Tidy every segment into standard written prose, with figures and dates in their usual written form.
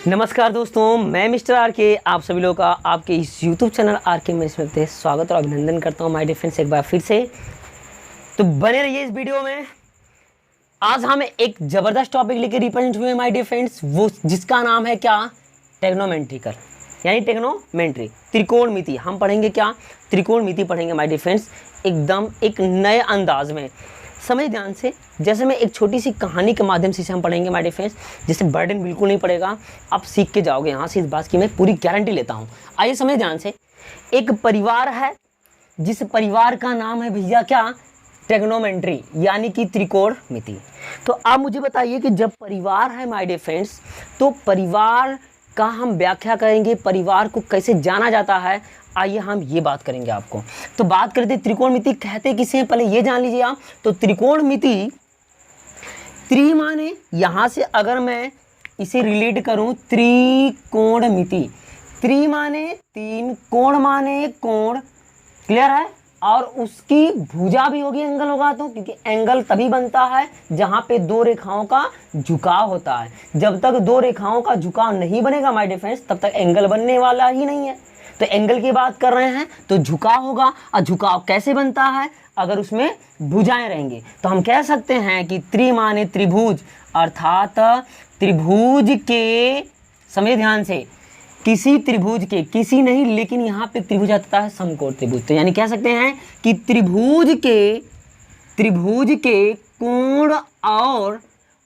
नमस्कार दोस्तों, मैं मिस्टर आर के आप सभी लोगों का आपके इस YouTube चैनल आर के में स्वागत और अभिनंदन करता हूं माय डियर फ्रेंड्स एक बार फिर से। तो बने रहिए इस वीडियो में। आज हम एक ज़बरदस्त टॉपिक लेके रिप्रेजेंट हुए माय डियर फ्रेंड्स, वो जिसका नाम है क्या, टेग्नोमेट्रिकल यानी टेग्नोमेट्री, त्रिकोणमिति। हम पढ़ेंगे क्या, त्रिकोणमिति पढ़ेंगे माय डियर फ्रेंड्स, एकदम एक नए अंदाज में। समझ ध्यान से, जैसे मैं एक छोटी सी कहानी के माध्यम से हम पढ़ेंगे माय डियर फ्रेंड्स, जिससे बर्डन बिल्कुल नहीं पड़ेगा, आप सीख के जाओगे यहाँ से, इस बात की मैं पूरी गारंटी लेता हूँ। आइए समझ ध्यान से। एक परिवार है जिस परिवार का नाम है भैया क्या, ट्रिग्नोमेट्री यानी कि त्रिकोणमिति। तो आप मुझे बताइए कि जब परिवार है माय डियर फ्रेंड्स, तो परिवार का हम व्याख्या करेंगे, परिवार को कैसे जाना जाता है, आइए हम ये बात करेंगे आपको। तो बात करते त्रिकोणमिति कहते किसे हैं, पहले ये जान लीजिए आप। तो त्रिकोणमिति, त्रि माने यहाँ से अगर मैं इसे रिलेट करूँ, त्रिकोणमिति, त्रि माने तीन, कोण माने कोण, क्लियर है। और उसकी भुजा भी होगी, एंगल होगा, तो क्योंकि एंगल तभी बनता है जहाँ पे दो रेखाओं का झुकाव होता है। जब तक दो रेखाओं का झुकाव नहीं बनेगा माय डियर फ्रेंड्स, तब तक एंगल बनने वाला ही नहीं है। तो एंगल की बात कर रहे हैं तो झुकाव होगा, और झुकाव कैसे बनता है, अगर उसमें भुजाएं रहेंगी। तो हम कह सकते हैं कि त्रि माने त्रिभुज, अर्थात त्रिभुज के, समझे ध्यान से, किसी त्रिभुज के, किसी नहीं लेकिन यहाँ पे त्रिभुज आता है समकोण त्रिभुज। तो यानी कह सकते हैं कि त्रिभुज के कोण और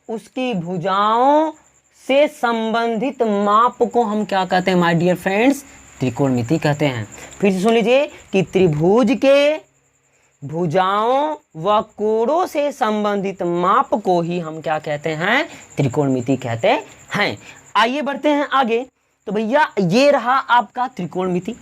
उसकी भुजाओं से संबंधित माप को हम क्या कहते हैं माय डियर फ्रेंड्स, त्रिकोणमिति कहते हैं। फिर से सुन लीजिए कि त्रिभुज के भुजाओं व कोणों से संबंधित माप को ही हम क्या कहते हैं, त्रिकोणमिति कहते हैं। आइए बढ़ते हैं आगे। तो भैया ये रहा आपका त्रिकोणमिति,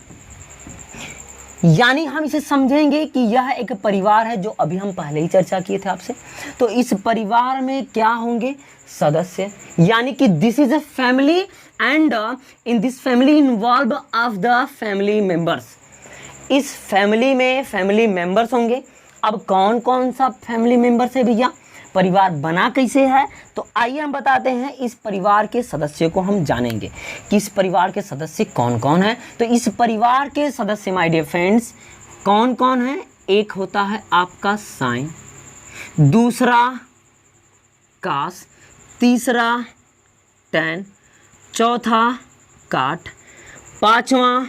यानी हम इसे समझेंगे कि यह एक परिवार है, जो अभी हम पहले ही चर्चा किए थे आपसे। तो इस परिवार में क्या होंगे, सदस्य, यानी कि this is a family and in this family involve of the family members. इस फैमिली में फैमिली मेंबर्स होंगे। अब कौन कौन सा फैमिली मेंबर्स है भैया, परिवार बना कैसे है, तो आइए हम बताते हैं। इस परिवार के सदस्यों को हम जानेंगे कि इस परिवार के सदस्य कौन कौन है। तो इस परिवार के सदस्य माय डियर फ्रेंड्स कौन कौन है, एक होता है आपका साइन, दूसरा कास, तीसरा टैन, चौथा काट, पांचवा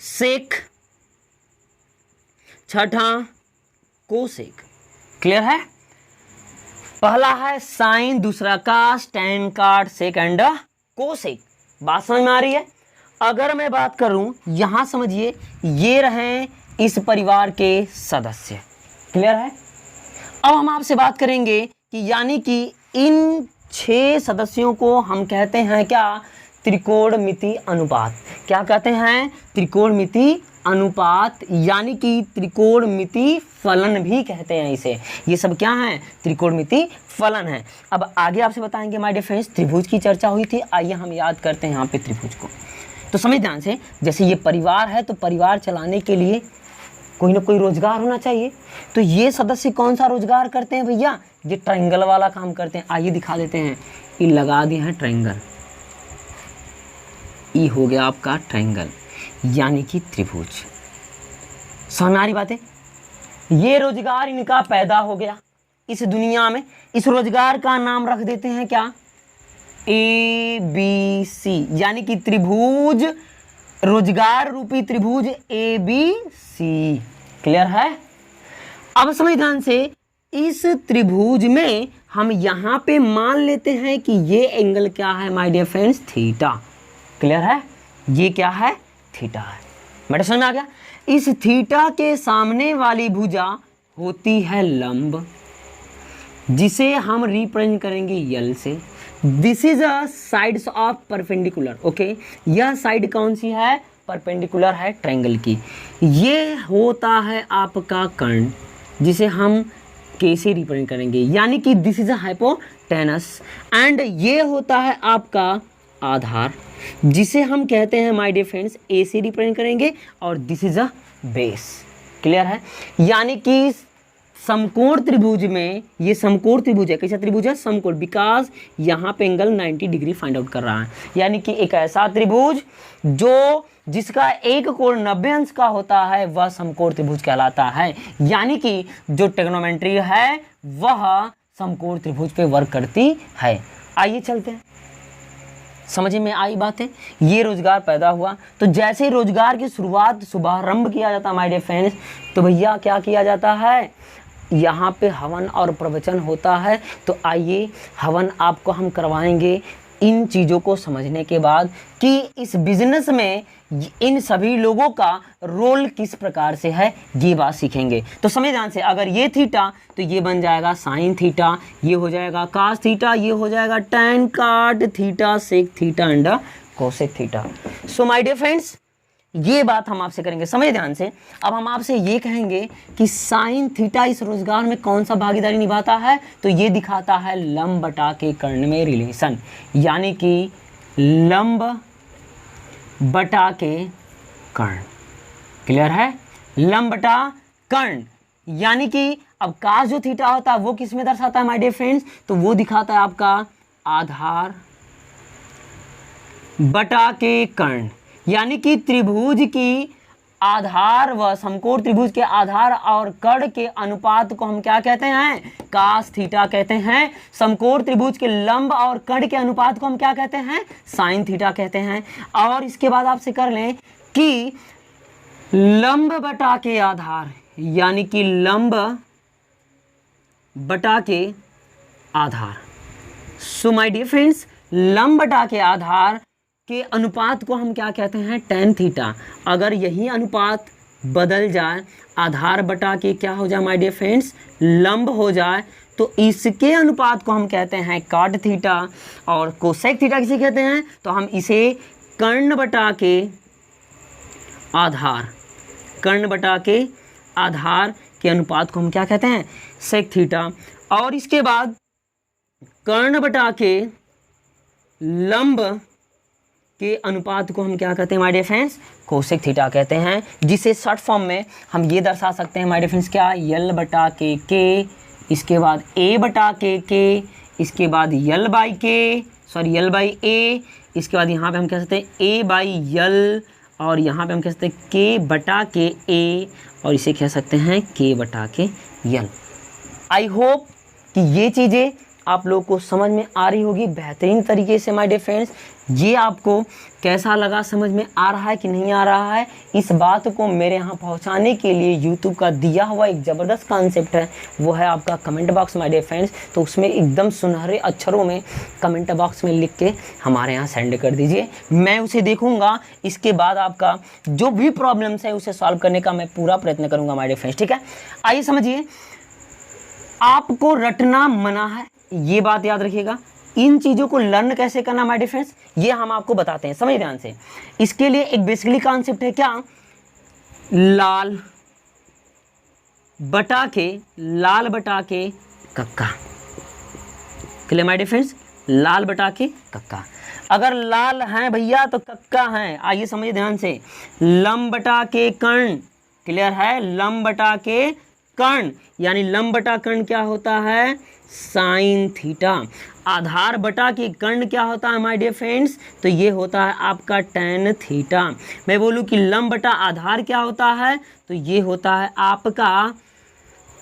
सेक, छठा कोसेक। क्लियर है। पहला है साइन, दूसरा कास, टैन, काट, सेक एंड कोसेक। बात समझ में आ रही है। अगर मैं बात करूं, यहां समझिए, ये रहे इस परिवार के सदस्य। क्लियर है। अब हम आपसे बात करेंगे कि यानी कि इन 6 सदस्यों को हम कहते हैं क्या, त्रिकोणमिति अनुपात। क्या कहते हैं, त्रिकोणमिति अनुपात, यानी कि त्रिकोणमिति फलन भी कहते हैं इसे। ये सब क्या है, त्रिकोणमिति फलन है। अब आगे आपसे बताएंगे माय डियर फ्रेंड्स, त्रिभुज की चर्चा हुई थी, आइए हम याद करते हैं यहाँ पे त्रिभुज को। तो समझ ध्यान से, जैसे ये परिवार है, तो परिवार चलाने के लिए कोई ना कोई रोजगार होना चाहिए। तो ये सदस्य कौन सा रोजगार करते हैं भैया, ये ट्रायंगल वाला काम करते हैं। आइए दिखा देते हैं, ये लगा दिए हैं ट्रायंगल, ये हो गया आपका ट्रायंगल यानी कि त्रिभुज। समझ आ रही बातें। ये रोजगार इनका पैदा हो गया इस दुनिया में। इस रोजगार का नाम रख देते हैं क्या, ABC, यानी कि त्रिभुज, रोजगार रूपी त्रिभुज ABC। क्लियर है। अब समझ ध्यान से, इस त्रिभुज में हम यहां पे मान लेते हैं कि ये एंगल क्या है my dear friends, theta. Clear है। ये क्या है, थीटा है। मेरे समझ में आ गया। इस थीटा के सामने वाली भुजा होती है लंब, जिसे हम रिप्रेजेंट करेंगे यल से। This is a sides of perpendicular. Okay, यह साइड कौन सी है, परपेंडिकुलर है ट्रायंगल की। ये होता है आपका कर्ण, जिसे हम के से रिप्रेजेंट करेंगे, यानी कि this is a hypotenuse. And ये होता है आपका आधार, जिसे हम कहते हैं माय डियर फ्रेंड्स ए से रिप्रेजेंट करेंगे, और this is a base. Clear है। यानी कि समकोण त्रिभुज में, ये समकोण त्रिभुज है, कैसा त्रिभुज है, समकोण, बिकॉज यहाँ पे एंगल 90 डिग्री फाइंड आउट कर रहा है, यानी कि एक ऐसा त्रिभुज जो जिसका एक कोण 90 अंश का होता है वह समकोण त्रिभुज कहलाता है। यानी कि जो ट्रिग्नोमेट्री है वह समकोण त्रिभुज पे वर्क करती है। आइए चलते हैं, समझ में आई बात है। ये रोजगार पैदा हुआ, तो जैसे रोजगार की शुरुआत शुभारंभ किया जाता है माय डियर फ्रेंड्स, तो भैया क्या किया जाता है, यहाँ पे हवन और प्रवचन होता है। तो आइए हवन आपको हम करवाएंगे इन चीज़ों को समझने के बाद कि इस बिजनेस में इन सभी लोगों का रोल किस प्रकार से है, ये बात सीखेंगे। तो समझ ध्यान से, अगर ये थीटा तो ये बन जाएगा साइन थीटा, ये हो जाएगा कास थीटा, ये हो जाएगा tan cot theta, sec theta and cosec theta. So my dear friends, ये बात हम आपसे करेंगे, समझ ध्यान से। अब हम आपसे ये कहेंगे कि साइन थीटा इस रोजगार में कौन सा भागीदारी निभाता है, तो ये दिखाता है लंब बटा के कर्ण में रिलेशन, यानी कि लंब बटा के कर्ण। क्लियर है, लंब बटा कर्ण, यानी कि अब कास जो थीटा होता है वो किस में दर्शाता है माय डियर फ्रेंड्स, तो वो दिखाता है आपका आधार बटा के कर्ण, यानी कि त्रिभुज की आधार व समकोण त्रिभुज के आधार और कर्ण के अनुपात को हम क्या कहते हैं, कास थीटा कहते हैं। समकोण त्रिभुज के लंब और कर्ण के अनुपात को हम क्या कहते हैं, साइन थीटा कहते हैं। और इसके बाद आपसे कर लें कि लंब बटा के आधार, यानी कि लंब बटा के आधार। सो माय डियर फ्रेंड्स, लंब बटा के आधार के अनुपात को हम क्या कहते हैं, टैन थीटा। अगर यही अनुपात बदल जाए, आधार बटा के क्या हो जाए माय डियर फ्रेंड्स, लंब हो जाए, तो इसके अनुपात को हम कहते हैं काट थीटा। और कोसेक थीटा किसे कहते हैं, तो हम इसे कर्ण बटा के आधार, कर्ण बटा के आधार के अनुपात को हम क्या कहते हैं, सेक थीटा। और इसके बाद कर्ण बटा के लंब के अनुपात को हम क्या कहते हैं my dear friends, cosec theta कहते हैं, जिसे शॉर्ट फॉर्म में हम ये दर्शा सकते हैं माय डियर फ्रेंड्स, क्या, यल बटा के, इसके बाद ए बटा के, इसके बाद यल बाई के, सॉरी यल बाई ए, इसके बाद यहाँ पे हम कह सकते हैं ए बाई यल, और यहाँ पे हम कह सकते हैं के बटा के ए, और इसे कह सकते हैं के बटा के यल। आई होप कि ये चीज़ें आप लोग को समझ में आ रही होगी बेहतरीन तरीके से माय डियर फ्रेंड्स। ये आपको कैसा लगा, समझ में आ रहा है कि नहीं आ रहा है, इस बात को मेरे यहाँ पहुँचाने के लिए यूट्यूब का दिया हुआ एक ज़बरदस्त कॉन्सेप्ट है, वो है आपका comment box my dear friends. तो उसमें एकदम सुनहरे अक्षरों में कमेंट बॉक्स में लिख के हमारे यहाँ सेंड कर दीजिए, मैं उसे देखूँगा। इसके बाद आपका जो भी प्रॉब्लम्स है उसे सॉल्व करने का मैं पूरा प्रयत्न करूँगा माय डियर फ्रेंड्स, ठीक है। आइए समझिए, आपको रटना मना है, ये बात याद रखिएगा। इन चीज़ों को लर्न कैसे करना माय डियर फ्रेंड्स, ये हम आपको बताते हैं, समझ ध्यान से। इसके लिए एक बेसिकली कॉन्सेप्ट है, क्या, लाल बटा के कक्का। क्लियर माय डियर फ्रेंड्स, लाल बटा के कक्का। अगर लाल हैं भैया तो कक्का हैं। आइए समझिए ध्यान से, लंब बटा के कर्ण, क्लियर है, लंब बटा के कर्ण, यानी लंब बटा कर्ण क्या होता है, साइन थीटा। आधार बटा के कर्ण क्या होता है माय डियर फ्रेंड्स, तो ये होता है आपका टैन थीटा। मैं बोलूँ कि लंब बटा आधार क्या होता है, तो ये होता है आपका,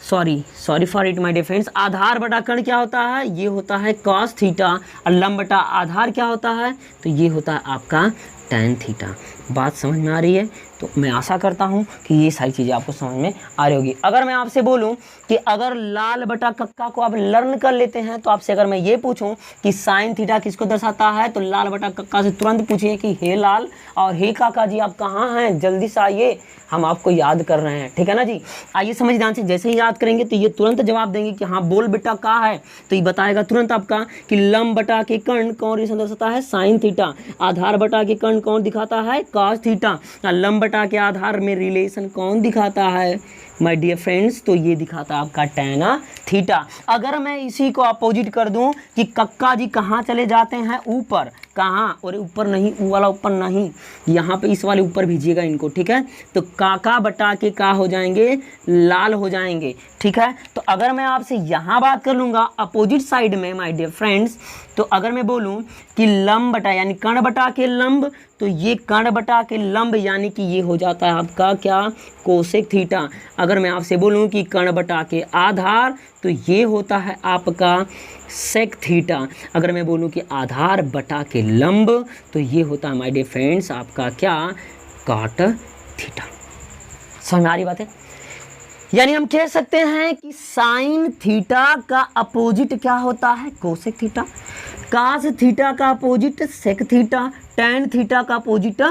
sorry for it my dear friends, आधार बटा कर्ण क्या होता है, ये होता है कॉस थीटा। और लंब बटा आधार क्या होता है, तो ये होता है आपका टैन थीटा। बात समझ में आ रही है, तो मैं आशा करता हूँ कि ये सारी चीज़ें आपको समझ में आ रही होगी। अगर मैं आपसे बोलूँ कि अगर लाल बटा कक्का को आप लर्न कर लेते हैं, तो आपसे अगर मैं ये पूछूं कि साइन थीटा किसको दर्शाता है, तो लाल बटा कक्का से तुरंत पूछिए कि हे लाल और हे काका जी आप कहाँ हैं, जल्दी से आइए, हम आपको याद कर रहे हैं, ठीक है ना जी। आइए समझ ध्यान से, जैसे ही याद करेंगे तो ये तुरंत जवाब देंगे कि हाँ बोल बेटा कहाँ है, तो ये बताएगा तुरंत आपका कि लंब बटा के कर्ण कौन रिलेशन दर्शाता है, साइन थीटा। आधार बटा के कर्ण कौन दिखाता है, कॉस थीटा। लंब बटा के आधार में रिलेशन कौन दिखाता है माय डियर फ्रेंड्स, तो ये दिखाता है आपका टैन थीटा। अगर मैं इसी को अपोजिट कर दूं कि कक्का जी कहाँ चले जाते हैं, ऊपर, कहाँ, और ऊपर नहीं, वो वाला ऊपर नहीं, यहाँ पे इस वाले ऊपर भेजिएगा इनको, ठीक है। तो का बटा के का हो जाएंगे, लाल हो जाएंगे, ठीक है। तो अगर मैं आपसे यहाँ बात कर लूँगा अपोजिट साइड में माय डियर फ्रेंड्स, तो अगर मैं बोलूँ कि लंब बटा यानी कर्ण बटा के लंब, तो ये कर्ण बटा के लंब यानी कि ये हो जाता है आपका क्या, कोसेक थीटा। अगर मैं आपसे बोलूँ कि कर्ण बटा के आधार, तो ये होता है आपका सेक थीटा। अगर मैं बोलूँ कि आधार बटा के लंब, तो ये होता है माय डियर फ्रेंड्स आपका क्या, कॉट थीटा। समझ में आ रही बात है? यानी हम कह सकते हैं कि साइन थीटा का अपोजिट क्या होता है, कोसेक थीटा। कास थीटा का opposite sec theta. Tan theta का अपोजिट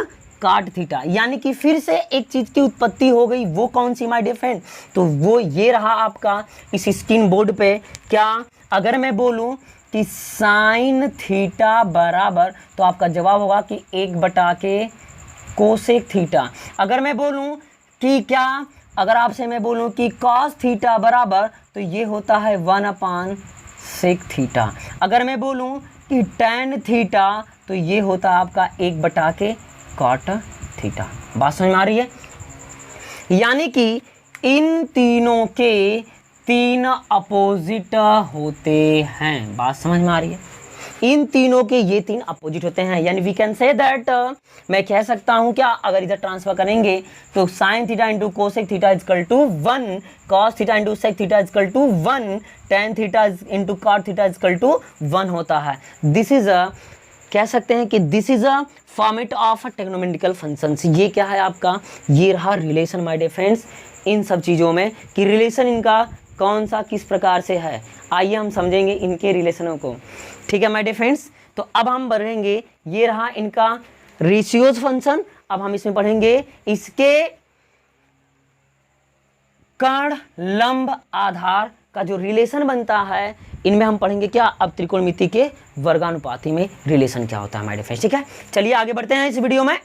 काट थीटा। यानी कि फिर से एक चीज की उत्पत्ति हो गई, वो कौन सी माय डियर फ्रेंड, तो वो ये रहा आपका इस स्क्रीन बोर्ड पे क्या। अगर मैं बोलूं कि साइन थीटा बराबर, तो आपका जवाब होगा कि 1 बटा के कोसेक थीटा। अगर मैं बोलूं कि क्या, अगर आपसे मैं बोलूं कि कॉस थीटा बराबर, तो ये होता है 1/सेक थीटा। अगर मैं बोलूं कि टैन थीटा, तो ये होता है आपका 1 बटा के कॉट थीटा। बात समझ में आ रही है? यानी कि इन तीनों के 3 अपोजिट होते हैं। बात समझ में आ रही है? इन तीनों के ये 3 अपोजिट होते हैं। यानी वी कैन से दैट, मैं कह सकता हूं क्या, अगर इधर ट्रांसफर करेंगे तो sine theta into cosec theta equal to 1, cos theta into sec theta equal to 1, tan theta into cot theta equal to 1 होता है। दिस इज अ, कह सकते हैं कि this is a format of trigonometrical functions. ये क्या है आपका, ये रहा रिलेशन माय डियर फ्रेंड्स इन सब चीज़ों में, कि रिलेशन इनका कौन सा किस प्रकार से है। आइए हम समझेंगे इनके रिलेशनों को, ठीक है माय डियर फ्रेंड्स। तो अब हम बढ़ेंगे, ये रहा इनका रेशियोज फंक्शन। अब हम इसमें पढ़ेंगे इसके कर्ण लंब आधार का जो रिलेशन बनता है, इनमें हम पढ़ेंगे क्या, अब त्रिकोणमिति के वर्गानुपाती में रिलेशन क्या होता है माय डियर फ्रेंड्स, ठीक है। चलिए आगे बढ़ते हैं इस वीडियो में।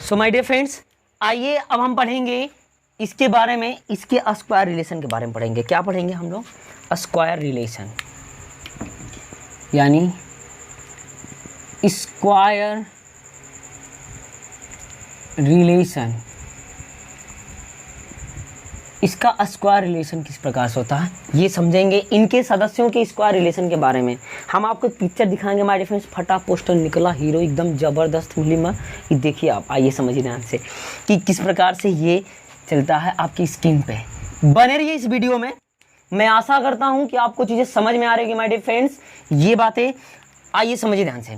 सो माय डियर फ्रेंड्स, आइए अब हम पढ़ेंगे इसके बारे में, इसके स्क्वायर रिलेशन के बारे में पढ़ेंगे। क्या पढ़ेंगे हम लोग, स्क्वायर रिलेशन, यानी स्क्वायर रिलेशन। इसका स्क्वायर रिलेशन किस प्रकार से होता है ये समझेंगे। इनके सदस्यों के स्क्वायर रिलेशन के बारे में हम आपको पिक्चर दिखाएंगे माय डियर फ्रेंड्स। फटा पोस्टर निकला हीरो एकदम जबरदस्त फिल्म, ये देखिए आप, आइए समझिए ध्यान से कि किस प्रकार से ये चलता है आपकी स्क्रीन पे। बने रहिए इस वीडियो में, मैं आशा करता हूं कि आपको चीजें समझ में आ रही है माय डियर फ्रेंड्स, ये बातें। आइए समझिए ध्यान से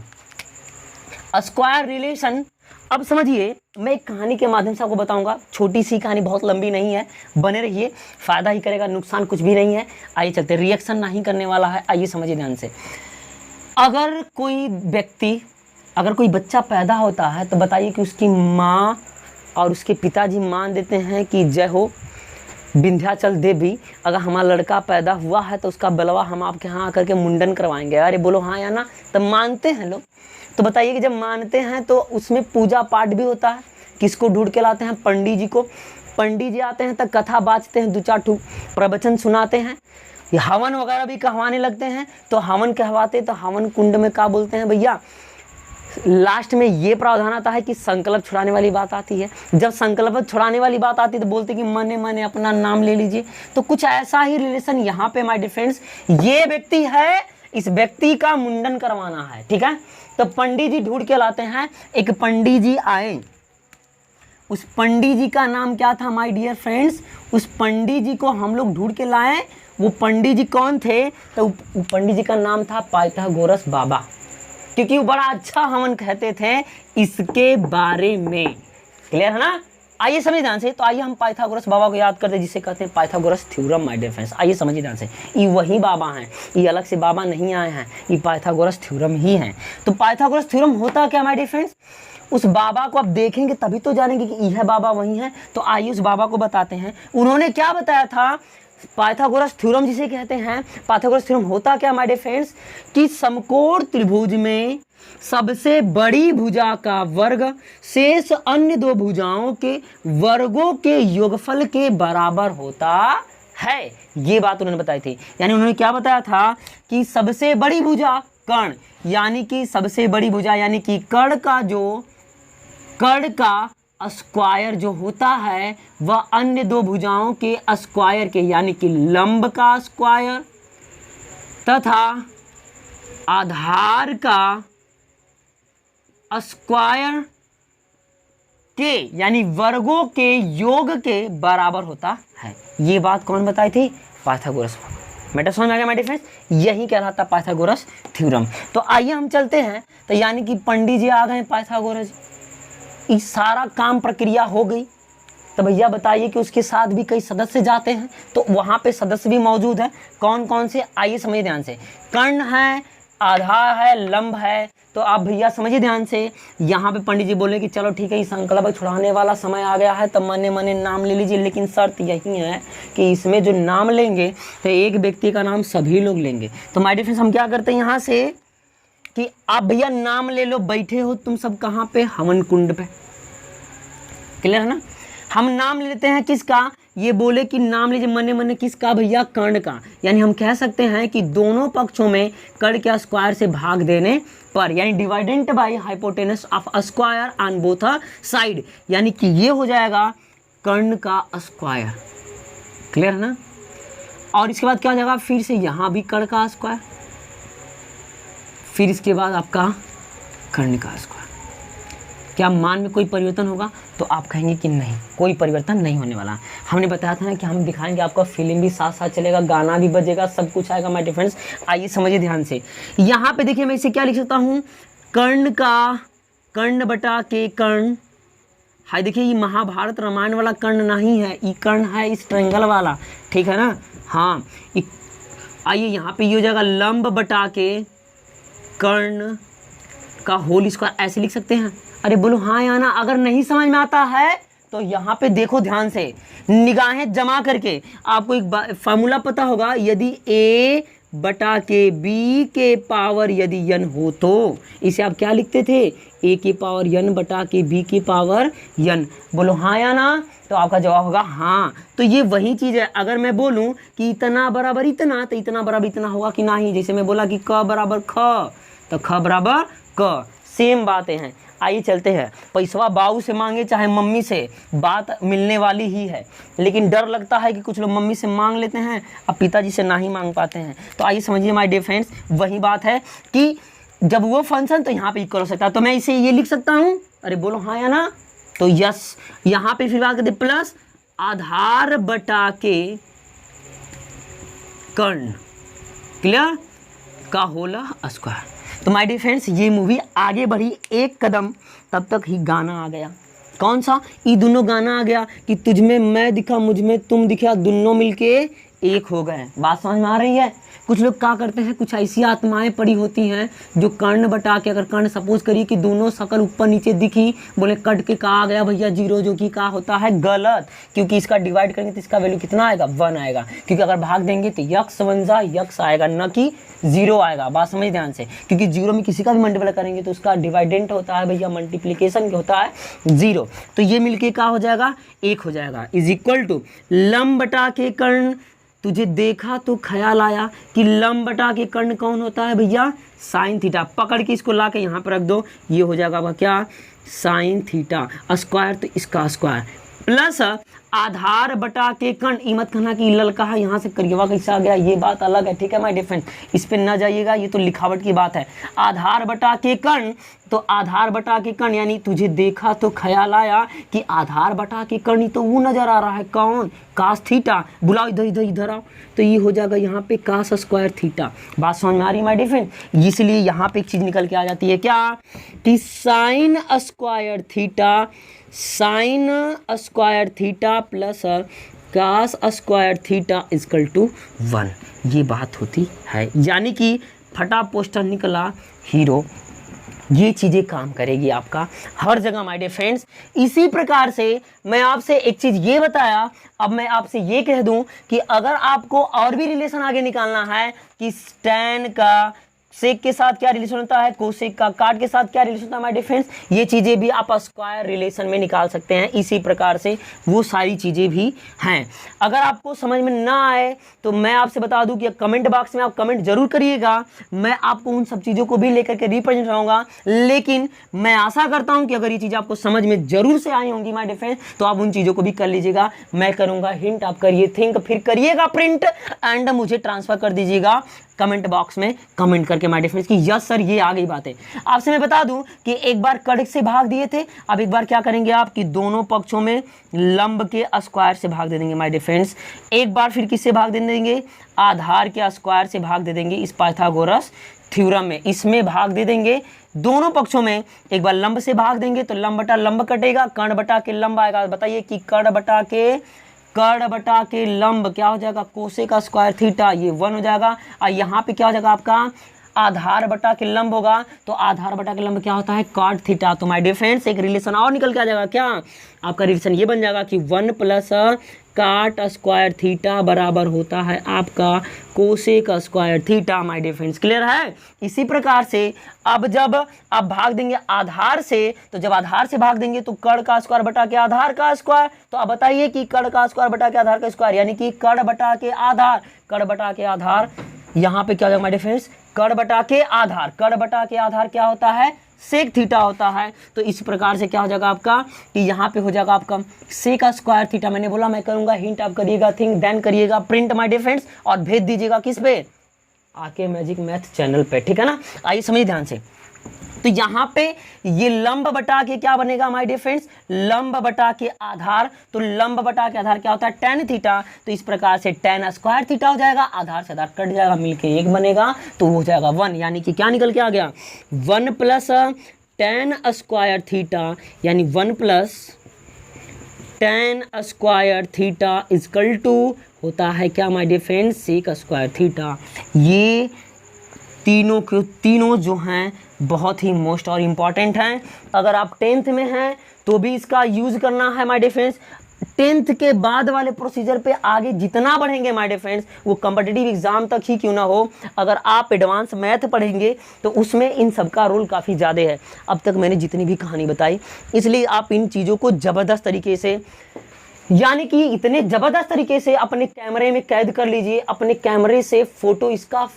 स्क्वायर रिलेशन। अब समझिए, मैं एक कहानी के माध्यम से आपको बताऊंगा, छोटी सी कहानी, बहुत लंबी नहीं है, बने रहिए, फायदा ही करेगा, नुकसान कुछ भी नहीं है। आइए चलते, रिएक्शन नहीं करने वाला है। आइए समझिए ध्यान से, अगर कोई व्यक्ति, अगर कोई बच्चा पैदा होता है, तो बताइए कि उसकी माँ और उसके पिताजी मान देते हैं कि जय हो विंध्याचल देवी, अगर हमारा लड़का पैदा हुआ है तो उसका बलवा हम आपके यहाँ आकर के मुंडन करवाएंगे। अरे बोलो हाँ या ना, तब मानते हैं लोग। तो बताइए कि जब मानते हैं तो उसमें पूजा पाठ भी होता है। किसको ढूंढ के लाते हैं, पंडित जी को। पंडित जी आते हैं तो कथा बाँचते हैं, 2-4 ठू प्रवचन सुनाते हैं, हवन वगैरह भी कहवाने लगते हैं। तो हवन कहवाते, तो हवन कुंड में क्या बोलते हैं भैया, लास्ट में ये प्रावधान आता है कि संकल्प छुड़ाने वाली बात आती है। जब संकल्प छुड़ाने वाली बात आती है तो बोलते कि मने मने अपना नाम ले लीजिए। तो कुछ ऐसा ही रिलेशन यहाँ पे माय डियर फ्रेंड्स, ये व्यक्ति है, इस व्यक्ति का मुंडन करवाना है, ठीक है। तो पंडित जी ढूंढ के लाते हैं। एक पंडित जी आए, उस पंडित जी का नाम क्या था माय डियर फ्रेंड्स, उस पंडित जी को हम लोग ढूंढ के लाए। वो पंडित जी कौन थे, तो पंडित जी का नाम था पाइथागोरस बाबा, क्योंकि वो बड़ा अच्छा हवन कहते थे इसके बारे में। क्लियर है ना? आइए समझिए ध्यान से। तो आइए हम पाइथागोरस बाबा को याद करते हैं, जिसे कहते हैं Pythagoras theorem my dear friends. आइए समझिए ध्यान से, ये वही बाबा हैं, ये अलग से बाबा नहीं आए हैं, ये पाइथागोरस थ्योरम ही हैं। तो पाइथागोरस थ्योरम होता क्या माय डियर फ्रेंड्स, उस बाबा को आप देखेंगे तभी तो जानेंगे कि यह बाबा वही है। तो आइए उस बाबा को बताते हैं, उन्होंने क्या बताया था। पाइथागोरस थ्योरम जिसे कहते हैं, पाइथागोरस थ्योरम होता क्या माय डियर फ्रेंड्स, कि समकोण त्रिभुज में सबसे बड़ी भुजा का वर्ग शेष अन्य 2 भुजाओं के वर्गों के योगफल के बराबर होता है। ये बात उन्होंने बताई थी। यानी उन्होंने क्या बताया था कि सबसे बड़ी भुजा कर्ण, यानी कि सबसे बड़ी भुजा, यानी कि कर्ण का स्क्वायर जो होता है वह अन्य दो भुजाओं के स्क्वायर के, यानी कि लंब का स्क्वायर तथा आधार का स्क्वायर के, यानी वर्गों के योग के बराबर होता है। ये बात कौन बताई थी? पाइथागोरस। बेटा समझ में आ गया माय डियर फ्रेंड्स, यही कहलाता पाइथागोरस थ्योरम। तो आइए हम चलते हैं, तो यानी कि पंडित जी आ गए पाइथागोरस, इस सारा काम प्रक्रिया हो गई। तो भैया बताइए कि उसके साथ भी कई सदस्य जाते हैं, तो वहाँ पे सदस्य भी मौजूद है। कौन कौन से? आइए समझिए ध्यान से। कर्ण है, आधार है, लंब है। तो आप भैया समझिए ध्यान से, यहाँ पे पंडित जी बोले कि चलो ठीक है, इस संकल्प छुड़ाने वाला समय आ गया है, तब मने मने नाम ले लीजिए, लेकिन शर्त यही है कि इसमें जो नाम लेंगे तो एक व्यक्ति का नाम सभी लोग लेंगे। तो माय डियर फ्रेंड्स, हम क्या करते हैं यहाँ से कि आप भैया नाम ले लो। बैठे हो तुम सब कहाँ पे? हवन कुंड पे। क्लियर है ना? हम नाम लेते हैं किसका? ये बोले कि नाम लीजिए मने मने किसका भैया? कर्ण का। यानी हम कह सकते हैं कि दोनों पक्षों में कर्ण के स्क्वायर से भाग देने पर, यानी डिवाइडेंट by hypotenuse of square on both side, यानी कि ये हो जाएगा कर्ण का स्क्वायर। क्लियर है ना? और इसके बाद क्या हो जाएगा? फिर से यहाँ भी कर्ण का स्क्वायर, फिर इसके बाद आपका कर्ण का स्क्वायर। क्या मान में कोई परिवर्तन होगा? तो आप कहेंगे कि नहीं, कोई परिवर्तन नहीं होने वाला। हमने बताया था ना कि हम दिखाएंगे, आपका फिल्म भी साथ साथ चलेगा, गाना भी बजेगा, सब कुछ आएगा माय डियर फ्रेंड्स। आइए समझिए ध्यान से। यहाँ पे देखिए मैं इसे क्या लिख सकता हूँ? कर्ण का कर्ण बटा के कर्ण। हाय देखिए, ये महाभारत रामायण वाला कर्ण नहीं है, ये कर्ण है इस ट्रायंगल वाला। ठीक है ना? हाँ। आइए यहाँ पे ये हो जाएगा लंब बटा के कर्ण का होल स्क्वायर, ऐसे लिख सकते हैं। अरे बोलो हाँ या ना। अगर नहीं समझ में आता है तो यहाँ पे देखो ध्यान से, निगाहें जमा करके। आपको एक फार्मूला पता होगा, यदि a बटा के b के पावर यदि n हो तो इसे आप क्या लिखते थे? a के पावर n बटा के b के पावर n। बोलो हाँ या ना। तो आपका जवाब होगा हाँ। तो ये वही चीज़ है, अगर मैं बोलूँ कि इतना बराबर इतना, तो इतना बराबर इतना होगा कि नहीं? जैसे मैं बोला कि क बराबर ख, तो ख बराबर क, सेम बातें हैं। आइए चलते हैं। पैसवा बाऊ से मांगे चाहे मम्मी से, बात मिलने वाली ही है, लेकिन डर लगता है कि कुछ लोग मम्मी से मांग लेते हैं अब पिताजी से ना ही मांग पाते हैं। तो आइए समझिए माय डियर फ्रेंड्स, वही बात है कि जब वो फंक्शन तो यहाँ पे इक्वल हो सकता है। तो मैं इसे ये लिख सकता हूँ। अरे बोलो हाँ या ना। तो यस, यहाँ पे फिर बात करते प्लस आधार बटा के कर्ण, क्लियर, का होल स्क्वायर। तो माय डियर फ्रेंड्स, ये मूवी आगे बढ़ी एक कदम, तब तक ही गाना आ गया। कौन सा? ये दोनों गाना आ गया कि तुझ में मैं दिखा, मुझ में तुम दिखा, दोनों मिलके एक हो गए। बात समझ में आ रही है? कुछ लोग क्या करते हैं, कुछ ऐसी आत्माएं पड़ी होती हैं जो कर्ण बटा के, अगर कर्ण सपोज करिए कि दोनों शकल ऊपर नीचे दिखी, बोले कट के कहा आ गया भैया जीरो, जो कि क्या होता है गलत, क्योंकि इसका डिवाइड करेंगे तो इसका वैल्यू कितना आएगा? 1 आएगा, क्योंकि अगर भाग देंगे तो यक्स वंजा यक्स आएगा, न कि 0 आएगा। बात समझ ध्यान से, क्योंकि 0 में किसी का भी मल्टीप्लाई करेंगे तो उसका डिवाइडेंट होता है भैया, मल्टीप्लीकेशन होता है 0। तो ये मिलके क्या हो जाएगा? 1 हो जाएगा। इज इक्वल टू लंब बटा के कर्ण, तुझे देखा तो ख्याल आया कि लंब बटा के कर्ण कौन होता है भैया? Sine theta. पकड़ के इसको ला के यहाँ पर रख दो, ये हो जाएगा वह क्या? Sine theta. स्क्वायर तो इसका स्क्वायर प्लस आधार बटा के कर्ण। ई मत कहना कि ललका है यहाँ से करिएवा कैसे आ गया, ये बात अलग है। ठीक है माय डियर फ्रेंड, इस पे ना जाइएगा, ये तो लिखावट की बात है। आधार बटा के कर्ण, तो आधार बटा के कर्ण यानी तुझे देखा तो ख्याल आया कि आधार बटा के कर्ण, तो वो नजर आ रहा है कौन? Cos theta. बुलाओ इधर इधर इधर आओ, तो ये हो जाएगा यहाँ पे कास स्क्वायर थीटा। बात समझ में आ रही है माय डियर फ्रेंड? इसलिए यहाँ पे एक चीज निकल के आ जाती है क्या? कि sine square theta, sine square theta plus cos square theta equal to 1। ये बात होती है, यानी कि फटा पोस्टर निकला हीरो। ये चीज़ें काम करेगी आपका हर जगह माय डियर फ्रेंड्स। इसी प्रकार से मैं आपसे एक चीज़ ये बताया, अब मैं आपसे ये कह दूं कि अगर आपको और भी रिलेशन आगे निकालना है कि tan का सेक के साथ क्या रिलेशन होता है, कोसेक का काट के साथ क्या रिलेशन होता है माय डियर फ्रेंड्स, ये चीज़ें भी आप स्क्वायर रिलेशन में निकाल सकते हैं। इसी प्रकार से वो सारी चीज़ें भी हैं। अगर आपको समझ में ना आए तो मैं आपसे बता दूं कि कमेंट बॉक्स में आप कमेंट जरूर करिएगा, मैं आपको उन सब चीज़ों को भी लेकर के रिप्रेजेंट रहूँगा। लेकिन मैं आशा करता हूँ कि अगर ये चीज़ आपको समझ में जरूर से आई होंगी माय डियर फ्रेंड्स, तो आप उन चीज़ों को भी कर लीजिएगा। मैं करूँगा हिंट, आप करिए थिंक, फिर करिएगा प्रिंट एंड मुझे ट्रांसफर कर दीजिएगा कमेंट बॉक्स में कमेंट करके माय डियर फ्रेंड्स कि यस सर ये आ गई बात है। आपसे मैं बता दूं कि एक बार कड़ से भाग दिए थे, अब एक बार क्या करेंगे आप कि दोनों पक्षों में लंब के स्क्वायर से भाग दे देंगे माय डियर फ्रेंड्स। एक बार फिर किससे भाग दे देंगे, आधार के स्क्वायर से भाग दे देंगे इस पाइथागोरस थ्योरम में, इसमें भाग दे देंगे दोनों पक्षों में। एक बार लंब से भाग देंगे तो लंब बटा लंब कटेगा, कर्ण बटा के लंब आएगा। बताइए कि कर्ण बटा के लंब क्या हो जाएगा, कोसेक का स्क्वायर थीटा, ये 1 हो जाएगा। और यहाँ पे क्या हो जाएगा आपका आधार बटा के लंब होगा, तो आधार बटा के लंब क्या होता है, कॉट थीटा। तो माय डियर फ्रेंड्स एक रिलेशन और निकल के आ जाएगा, क्या आपका रिलेशन ये बन जाएगा कि 1 प्लस काट स्क्वायर थीटा बराबर होता है आपका cosec square theta. My dear friends clear है। इसी प्रकार से अब जब आप भाग देंगे आधार से, तो जब आधार से भाग देंगे तो कर्ण का स्क्वायर बटा के आधार का स्क्वायर। तो अब बताइए कि कर्ण का स्क्वायर बटा के आधार का स्क्वायर यानी कि कर्ण बटा के आधार, यहाँ पे क्या हो जाएगा माय डियर फ्रेंड्स, कर्ण बटा के आधार क्या होता है, सेक थीटा होता है। तो इस प्रकार से क्या हो जाएगा आपका कि यहाँ पे हो जाएगा आपका सेक स्क्वायर थीटा। मैंने बोला मैं करूँगा हिंट, आप करिएगा थिंक, देन करिएगा प्रिंट माय डियर फ्रेंड्स, और भेज दीजिएगा किस पे, आके मैजिक मैथ चैनल पे, ठीक है ना। आइए समझिए ध्यान से। तो यहाँ पे ये लंब बटा के क्या बनेगा माय डियर फ्रेंड्स, लंब बटा के आधार। तो लंब बटा के आधार क्या होता है, tan थीटा। तो इस प्रकार से tan स्क्वायर थीटा हो जाएगा, आधार से आधार कट जाएगा, मिलके 1 बनेगा, तो हो जाएगा 1। यानी कि क्या निकल के आ गया, 1 प्लस tan स्क्वायर थीटा, यानी 1 plus tan square theta equal to होता है क्या my dear friends, sec square theta. ये तीनों जो हैं बहुत ही मोस्ट और इम्पॉर्टेंट हैं। अगर आप 10th में हैं तो भी इसका यूज़ करना है माय डियर फ्रेंड्स। 10th के बाद वाले प्रोसीजर पे आगे जितना बढ़ेंगे माय डियर फ्रेंड्स, वो कॉम्पिटिटिव एग्जाम तक ही क्यों ना हो, अगर आप एडवांस मैथ पढ़ेंगे तो उसमें इन सब का रोल काफ़ी ज़्यादा है। अब तक मैंने जितनी भी कहानी बताई, इसलिए आप इन चीज़ों को ज़बरदस्त तरीके से, यानी कि इतने ज़बरदस्त तरीके से अपने कैमरे में कैद कर लीजिए, अपने कैमरे से फ़ोटो इसका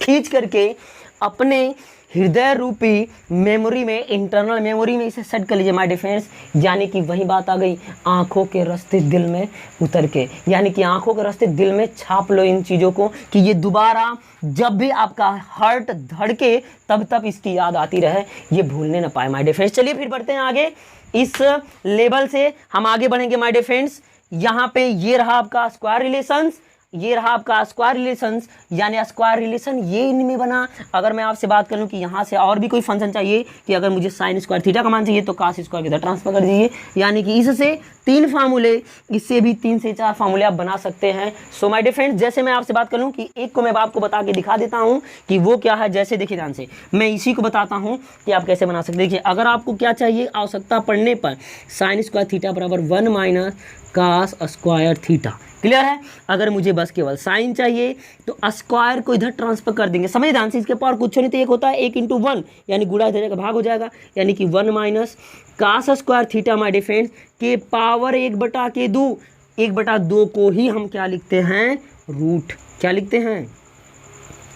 खींच करके अपने हृदय रूपी मेमोरी में, इंटरनल मेमोरी में इसे सेट कर लीजिए माय डियर फ्रेंड्स। यानी कि वही बात आ गई, आंखों के रास्ते दिल में उतर के, यानी कि आंखों के रास्ते दिल में छाप लो इन चीज़ों को, कि ये दोबारा जब भी आपका हार्ट धड़के तब इसकी याद आती रहे, ये भूलने ना पाए माय डियर फ्रेंड्स। चलिए फिर बढ़ते हैं आगे, इस लेवल से हम आगे बढ़ेंगे माय डियर फ्रेंड्स। यहाँ पे ये रहा आपका स्क्वायर रिलेशंस, ये रहा आपका स्क्वायर रिलेशंस, यानी स्क्वायर रिलेशन ये इनमें बना। अगर मैं आपसे बात करूं कि यहाँ से और भी कोई फंक्शन चाहिए, कि अगर मुझे साइन स्क्वायर थीटा का मान चाहिए तो कास स्क्वायर इधर ट्रांसफर कर दीजिए। यानी कि इससे 3 फार्मूले, इससे भी 3 से 4 फार्मूले आप बना सकते हैं। सो माय डियर फ्रेंड्स, जैसे मैं आपसे बात करूं कि एक को मैं आपको बता के दिखा देता हूं कि वो क्या है। जैसे देखिए ध्यान से, मैं इसी को बताता हूं कि आप कैसे बना सकते हैं। देखिए अगर आपको क्या चाहिए, आवश्यकता पड़ने पर साइन स्क्वायर थीटा बराबर 1 minus cos square theta, clear है। अगर मुझे बस केवल साइन चाहिए तो स्क्वायर को इधर ट्रांसफर कर देंगे। समझ ध्यान से, इसके पावर कुछ नहीं तो एक होता है 1 × 1, यानी गुणा इधर का भाग हो जाएगा, यानी कि 1 minus cos square theta my dear friends के पावर 1/2, 1/2 को ही हम क्या लिखते हैं, रूट। क्या लिखते हैं,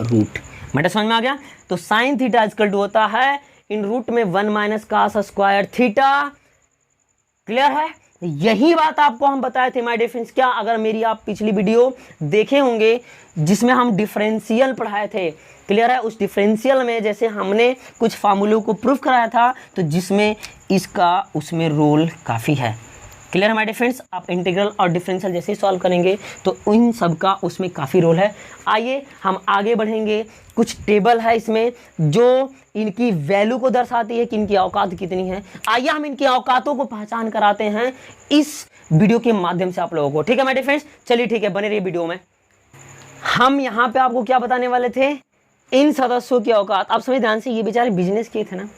रूट। बेटा समझ में आ गया। तो साइन थीटा इक्वल टू होता है इन रूट में 1 minus cos square theta, clear है। यही बात आपको हम बताए थे माय डियर फ्रेंड्स। क्या, अगर मेरी आप पिछली वीडियो देखे होंगे जिसमें हम डिफरेंशियल पढ़ाए थे, क्लियर है। उस डिफरेंशियल में जैसे हमने कुछ फार्मूलों को प्रूफ कराया था, तो जिसमें इसका उसमें रोल काफ़ी है, क्लियर है माय डियर फ्रेंड्स। आप इंटीग्रल और डिफरेंशियल जैसे ही सॉल्व करेंगे तो इन सब का उसमें काफ़ी रोल है। आइए हम आगे बढ़ेंगे। कुछ टेबल है इसमें जो इनकी वैल्यू को दर्शाती है कि इनकी औकात कितनी है। आइए हम इनकी औकातों को पहचान कराते हैं इस वीडियो के माध्यम से आप लोगों को, ठीक है माय डियर फ्रेंड्स। चलिए ठीक है, बने रहिए वीडियो में। हम यहाँ पे आपको क्या बताने वाले थे, इन सदस्यों की औकात। आप समझ ध्यान से, ये बेचारे बिजनेस किए थे ना,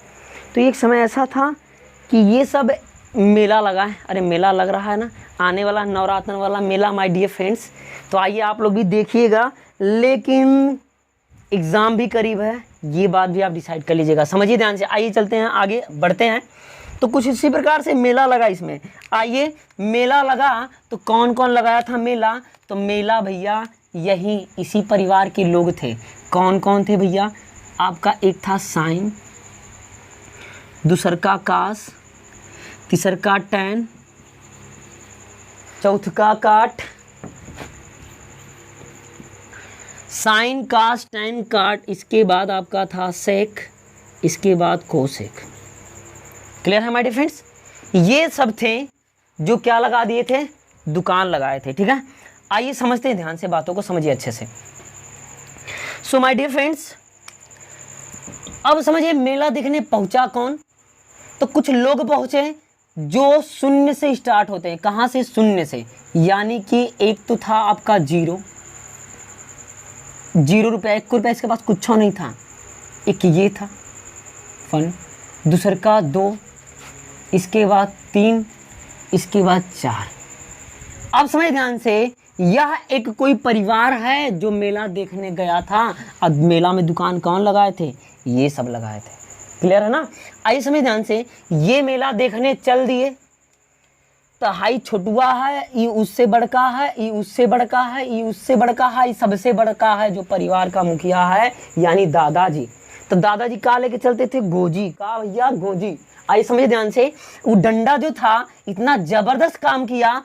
तो एक समय ऐसा था कि ये सब मेला लगा है, अरे मेला लग रहा है ना, आने वाला नवरात्र वाला मेला माय डियर फ्रेंड्स। तो आइए आप लोग भी देखिएगा, लेकिन एग्ज़ाम भी करीब है, ये बात भी आप डिसाइड कर लीजिएगा। समझिए ध्यान से। आइए चलते हैं आगे बढ़ते हैं। तो कुछ इसी प्रकार से मेला लगा इसमें। आइए, मेला लगा तो कौन कौन लगाया था मेला? तो मेला भैया यही इसी परिवार के लोग थे। कौन कौन थे भैया? आपका एक था साइन, दूसर का कास, तीसर का टैन, चौथ का काट, साइन कास टैन काट, इसके बाद आपका था सेक, इसके बाद कोसेक। क्लियर है माय डियर फ्रेंड्स? ये सब थे जो क्या लगा दिए थे? दुकान लगाए थे। ठीक है, आइए समझते हैं, ध्यान से बातों को समझिए अच्छे से। सो माय डियर फ्रेंड्स, अब समझिए मेला देखने पहुंचा कौन? तो कुछ लोग पहुंचे जो शून्य से स्टार्ट होते हैं। कहाँ से? शून्य से। यानी कि एक तो था आपका 0 रुपया, 1 रुपया इसके पास कुछ नहीं था। एक ये था फन, दूसर का 2, इसके बाद 3, इसके बाद 4। अब समझ ध्यान से, यह एक कोई परिवार है जो मेला देखने गया था। अब मेला में दुकान कौन लगाए थे? ये सब लगाए थे। क्लियर है ना? आइए समझ ध्यान से, ये मेला देखने चल दिए तो हाई छोटुआ है, ये उससे बड़का है, ये उससे बड़का है, ये उससे बड़का है, ये सबसे बड़का है जो परिवार का मुखिया है, यानी दादाजी। तो दादाजी का लेके चलते थे? गोजी का भैया, गोजी। आइए समझिए ध्यान से, वो डंडा जो था इतना जबरदस्त काम किया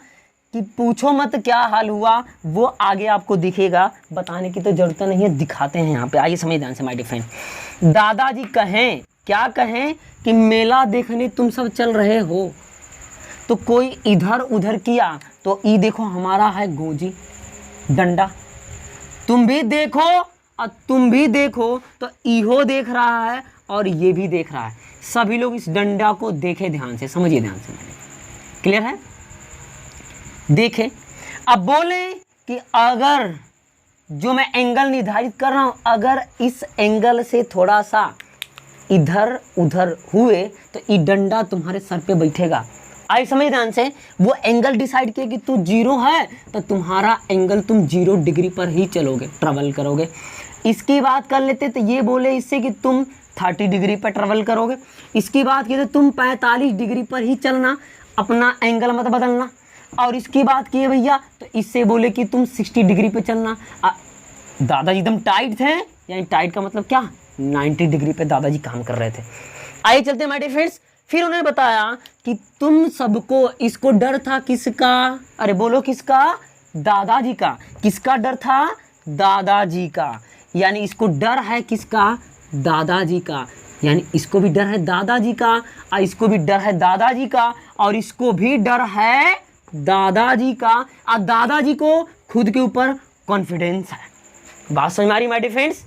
कि पूछो मत क्या हाल हुआ। वो आगे आपको दिखेगा, बताने की तो जरूरत नहीं है, दिखाते हैं यहाँ पे। आइए समझिए ध्यान से माय डियर फ्रेंड। दादाजी कहें, क्या कहें कि मेला देखने तुम सब चल रहे हो, तो कोई इधर उधर किया तो ये देखो हमारा है गोजी डंडा, तुम भी देखो और तुम भी देखो, तो इहो देख रहा है और ये भी देख रहा है। सभी लोग इस डंडा को देखे ध्यान से, समझिए ध्यान से। क्लियर है? देखें। अब बोले कि अगर जो मैं एंगल निर्धारित कर रहा हूं, अगर इस एंगल से थोड़ा सा इधर उधर हुए तो ये डंडा तुम्हारे सर पे बैठेगा। आई समझ ध्यान से। वो एंगल डिसाइड किया कि तू 0 है तो तुम्हारा एंगल, तुम 0 डिग्री पर ही चलोगे, ट्रेवल करोगे। इसकी बात कर लेते तो ये बोले इससे कि तुम 30 डिग्री पर ट्रेवल करोगे। इसकी बात की तो तुम 45 डिग्री पर ही चलना, अपना एंगल मत बदलना। और इसकी बात की भैया तो इससे बोले कि तुम 60 डिग्री पे चलना। दादाजी एकदम टाइट थे, यानी टाइट का मतलब क्या? 90 डिग्री पे दादाजी काम कर रहे थे। आइए चलते हैं माय डियर फ्रेंड्स। फिर उन्होंने बताया कि तुम सबको, इसको डर था किसका? अरे बोलो किसका? दादाजी का। किसका डर था? दादाजी का। यानी इसको डर है किसका? दादाजी का। यानी इसको भी डर है दादाजी का, और इसको भी डर है दादाजी का, और इसको भी डर है दादाजी का। और दादाजी को खुद के ऊपर कॉन्फिडेंस है। बात समझ में आ रही माय डियर फ्रेंड्स?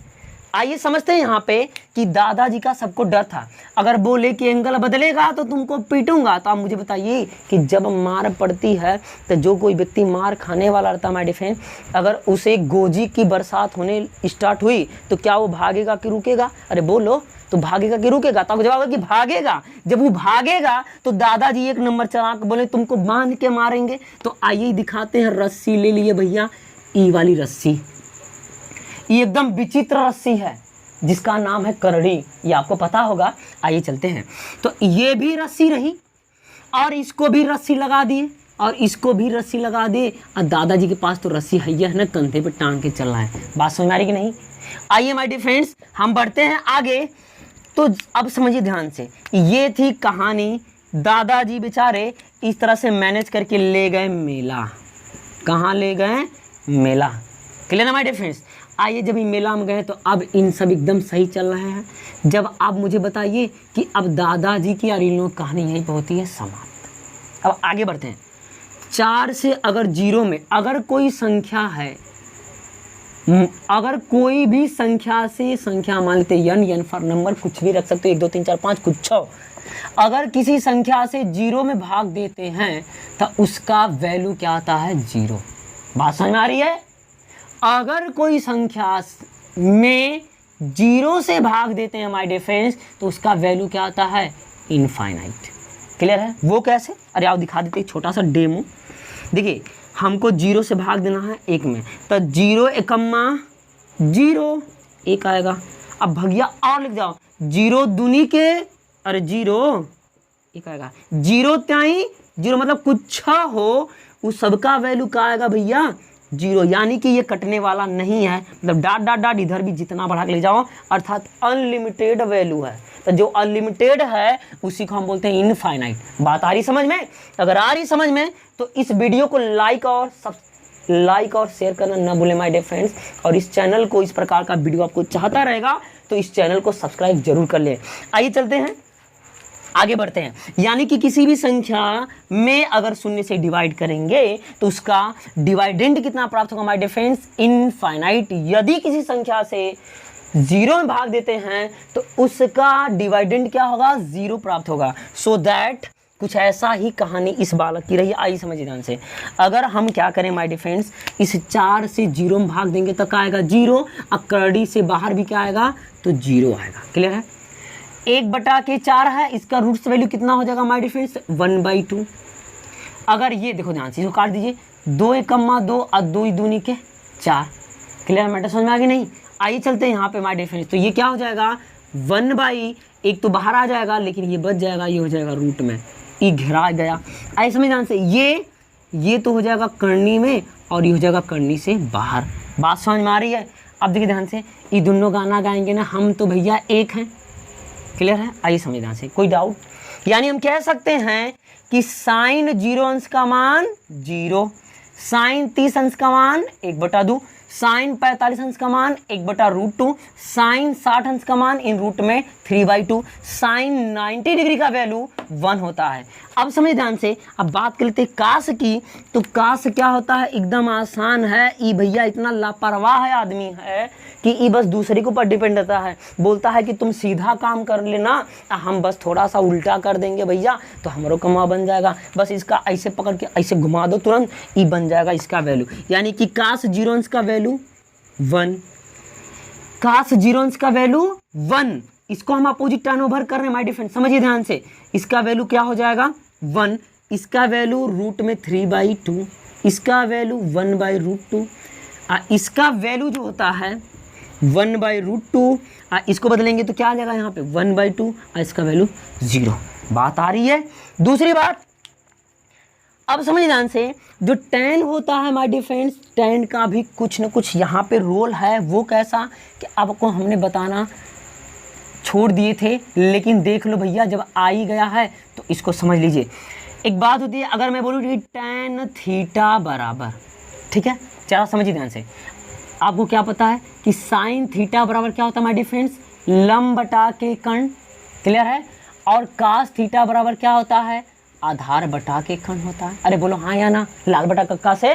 आइए समझते हैं यहाँ पे कि दादाजी का सबको डर था। अगर बोले कि एंगल बदलेगा तो तुमको पीटूंगा, तो आप मुझे बताइए कि जब मार पड़ती है तो जो कोई व्यक्ति मार खाने वाला रहता है माय डियर फ्रेंड, अगर उसे गोजी की बरसात होने स्टार्ट हुई तो क्या वो भागेगा कि रुकेगा? अरे बोलो, तो भागेगा कि रुकेगा? तो जवाब है कि भागेगा। जब वो भागेगा तो दादाजी एक नंबर चला के बोले तुमको बांध के मारेंगे। तो आइए दिखाते हैं, रस्सी ले लिए भैया, ई वाली रस्सी। ये एकदम विचित्र रस्सी है जिसका नाम है करड़ी, ये आपको पता होगा। आइए चलते हैं। तो ये भी रस्सी रही, और इसको भी रस्सी लगा दिए, और इसको भी रस्सी लगा दिए। और दादाजी के पास तो रस्सी है ना, कंधे पे टांग के चल रहा है। बात समझ में आ रही कि नहीं? आइए माय डियर फ्रेंड्स, हम बढ़ते हैं आगे। तो अब समझिए ध्यान से, ये थी कहानी। दादाजी बेचारे इस तरह से मैनेज करके ले गए मेला। कहाँ ले गए? मेला। क्लियर है माय डियर फ्रेंड्स? आइए जब ये मेला में गए तो अब इन सब एकदम सही चल रहे हैं। जब आप मुझे बताइए कि अब दादाजी की और इन लोगों की कहानी यहीं पर होती है समाप्त। अब आगे बढ़ते हैं। 4 से अगर 0 में अगर कोई संख्या है, अगर कोई भी संख्या से संख्या मान लेते n फॉर नंबर, कुछ भी रख सकते हो, 1 2 3 4 5 कुछ। अगर किसी संख्या से 0 में भाग देते हैं तो उसका वैल्यू क्या आता है? 0। बात समझ में आ रही है? अगर कोई संख्या में 0 से भाग देते हैं माय डियर फ्रेंड्स तो उसका वैल्यू क्या आता है? इनफाइनाइट। क्लियर है? वो कैसे? अरे आओ दिखा देते, छोटा सा डेमो। देखिए, हमको 0 से भाग देना है 1 में, तो 0 एकम्मा 0, 1 आएगा। अब भैया और लिख जाओ, 0 दूनी के, अरे 0 1 आएगा, 0 त्याई 0 मतलब कुछ हो उस सबका वैल्यू क्या आएगा भैया 0, यानी कि ये कटने वाला नहीं है। मतलब डॉट डॉट डॉट इधर भी जितना बढ़ा के ले जाओ, अर्थात अनलिमिटेड वैल्यू है। तो जो अनलिमिटेड है उसी को हम बोलते हैं इनफाइनाइट। बात आ रही समझ में? अगर आ रही समझ में तो इस वीडियो को लाइक और शेयर करना ना भूलें माय डियर फ्रेंड्स। और इस चैनल को, इस प्रकार का वीडियो आपको चाहता रहेगा तो इस चैनल को सब्सक्राइब जरूर कर लें। आइए चलते हैं, आगे बढ़ते हैं। यानी कि किसी भी संख्या में अगर 0 से डिवाइड करेंगे तो उसका डिवाइडेंड कितना प्राप्त होगा माय डियर फ्रेंड्स? इनफाइनाइट। यदि किसी संख्या से 0 में भाग देते हैं तो उसका डिवाइडेंड क्या होगा? 0 प्राप्त होगा। सो दैट कुछ ऐसा ही कहानी इस बालक की रही। आई समझिए ध्यान से। अगर हम क्या करें माय डियर फ्रेंड्स, इस 4 से 0 में भाग देंगे तो क्या आएगा? 0। अब करड़ी से बाहर भी क्या आएगा? तो 0 आएगा। क्लियर है? 1/4 है, इसका रूट्स वैल्यू कितना हो जाएगा माय डियर फ्रेंड्स? 1/2। अगर ये देखो ध्यान से, इसको काट दीजिए, 2 एकम्मा 2 और 2 दूनी के 4। क्लियर मैटर समझ में आ गई नहीं? आइए चलते हैं यहाँ पे माय डियर फ्रेंड्स। तो ये क्या हो जाएगा? 1/1 तो बाहर आ जाएगा लेकिन ये बच जाएगा, ये हो जाएगा रूट में, ये घेरा गया। आइए समझ ध्यान से, ये तो हो जाएगा करनी में और ये हो जाएगा करनी से बाहर। बात समझ में आ रही है? अब देखिए ध्यान से, ये दोनों गाना गाएंगे ना हम तो भैया एक हैं। क्लियर है? आइए समझ ध्यान से, कोई डाउट? यानी हम कह सकते हैं कि साइन 0 अंश का मान 0, साइन 30 अंश का मान 1/2, साइन 45 अंश का मान 1/√2, साइन 60 अंश का मान इन रूट में 3/2, साइन 90 डिग्री का वैल्यू 1 होता है। अब समझ ध्यान से, अब बात कर लेते हैं काश की। तो काश क्या होता है? एकदम आसान है। ई भैया इतना लापरवाह है आदमी है कि ई बस दूसरे के ऊपर डिपेंड रहता है। बोलता है कि तुम सीधा काम कर लेना, हम बस थोड़ा सा उल्टा कर देंगे भैया तो हमारो कमा बन जाएगा। बस इसका ऐसे पकड़ के ऐसे घुमा दो, तुरंत ई बन जाएगा इसका वैल्यू। यानी कि काश 0 अंश का वैल्यू 1, काश 0 अंश का वैल्यू 1, इसको हम अपोजिट टर्नओवर कर रहे हैं माय डियर फ्रेंड। समझिए ध्यान से, इसका वैल्यू क्या हो जाएगा? 1, इसका वैल्यू रूट में 3/2, इसका वैल्यू 1/√2, इसका वैल्यू जो होता है 1/√2, इसको बदलेंगे तो क्या आ जाएगा यहाँ पे? 1/2, इसका वैल्यू 0। बात आ रही है? दूसरी बात, अब समझिए ध्यान से, जो tan होता है माय डियर फ्रेंड्स, tan का भी कुछ न कुछ यहाँ पे रोल है। वो कैसा कि आपको हमने बताना छोड़ दिए थे, लेकिन देख लो भैया जब आ ही गया है तो इसको समझ लीजिए। एक बात होती है, अगर मैं बोलूँ कि tan थीटा बराबर, ठीक है, चलो समझिए ध्यान से, आपको क्या पता है कि साइन थीटा बराबर क्या होता है माय डियर फ्रेंड्स? लंब बटा के कर्ण। क्लियर है? और कास थीटा बराबर क्या होता है? आधार बटा के कर्ण होता है। अरे बोलो हाँ या ना? लाल बटा कक्का से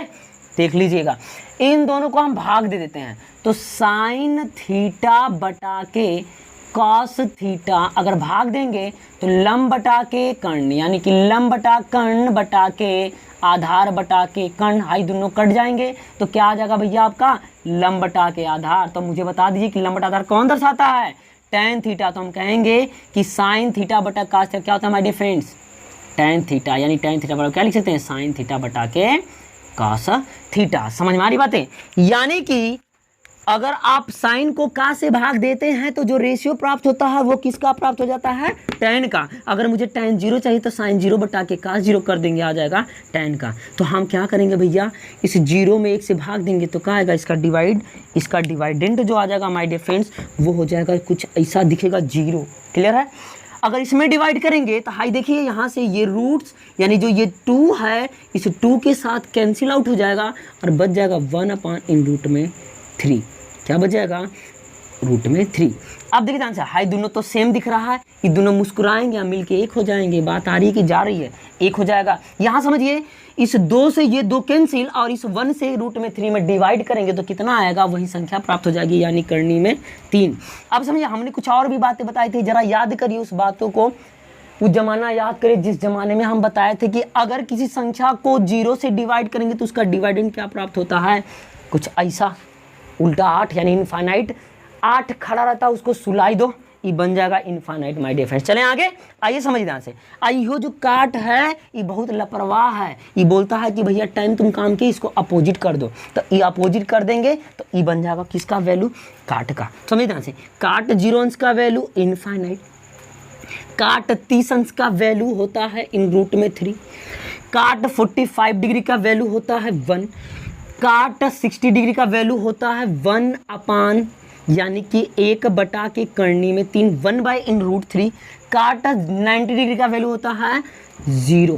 देख लीजिएगा। इन दोनों को हम भाग दे देते हैं तो साइन थीटा बटा के कॉस थीटा अगर भाग देंगे तो लंब बटा के कर्ण, यानी कि लंब बटा कर्ण बटा के आधार बटा के कर्ण, हाई दोनों कट जाएंगे तो क्या आ जाएगा भैया आपका? लंब बटा के आधार। तो मुझे बता दीजिए कि लंब बटा आधार कौन दर्शाता है? tan theta. तो हम कहेंगे कि साइन थीटा बटा कास थीटा क्या होता है my dear friends? tan theta. यानी tan थीटा बराबर क्या लिख सकते हैं? साइन थीटा बटा के कास थीटा। समझ में आ रही बातें? यानी कि अगर आप साइन को का से भाग देते हैं तो जो रेशियो प्राप्त होता है वो किसका प्राप्त हो जाता है? tan का। अगर मुझे tan 0 चाहिए तो साइन 0 बटा के कास 0 कर देंगे, आ जाएगा tan का। तो हम क्या करेंगे भैया, इस 0 में 1 से भाग देंगे तो क्या आएगा? इसका डिवाइड, इसका डिवाइडेंट जो आ जाएगा माय डियर फ्रेंड्स वो हो जाएगा कुछ ऐसा दिखेगा 0। क्लियर है? अगर इसमें डिवाइड करेंगे तो हाई देखिए यहाँ से ये रूट्स, यानी जो ये 2 है इस 2 के साथ कैंसिल आउट हो जाएगा और बच जाएगा 1/√3। क्या बच जाएगा? रूट में 3। अब देखिए ध्यान से, हाई दोनों तो सेम दिख रहा है, ये दोनों मुस्कुराएंगे या मिलके एक हो जाएंगे। बात आ रही है कि जा रही है? एक हो जाएगा। यहाँ समझिए, इस 2 से ये 2 कैंसिल और इस 1 से रूट में 3 में डिवाइड करेंगे तो कितना आएगा? वही संख्या प्राप्त हो जाएगी, यानी करनी में 3। अब समझिए, हमने कुछ और भी बातें बताई थी, जरा याद करिए उस बातों को। वो जमाना याद करिए जिस जमाने में हम बताए थे कि अगर किसी संख्या को 0 से डिवाइड करेंगे तो उसका डिवाइडेंड क्या प्राप्त होता है? कुछ ऐसा उल्टा 8, यानी इनफाइनाइट 8 खड़ा रहता है, उसको सुलाई दो ये बन जाएगा इनफाइनाइट माय डियर फ्रेंड्स। चलें आगे, आइए समझ ध्यान से। आइयो जो काट है ये बहुत लापरवाह है, ये बोलता है कि भैया टाइम तुम काम के इसको अपोजिट कर दो, तो ये अपोजिट कर देंगे तो ये बन जाएगा किसका वैल्यू, काट का। समझ ध्यान से, काट 0 अंश का वैल्यू इनफाइनाइट, काट 30 अंश का वैल्यू होता है इन रूट में 3, काट 45 डिग्री का वैल्यू होता है 1, काट 60 डिग्री का वैल्यू होता है 1 अपान यानी कि 1 बटा के करनी में 3, 1/√3, काट 90 डिग्री का वैल्यू होता है 0।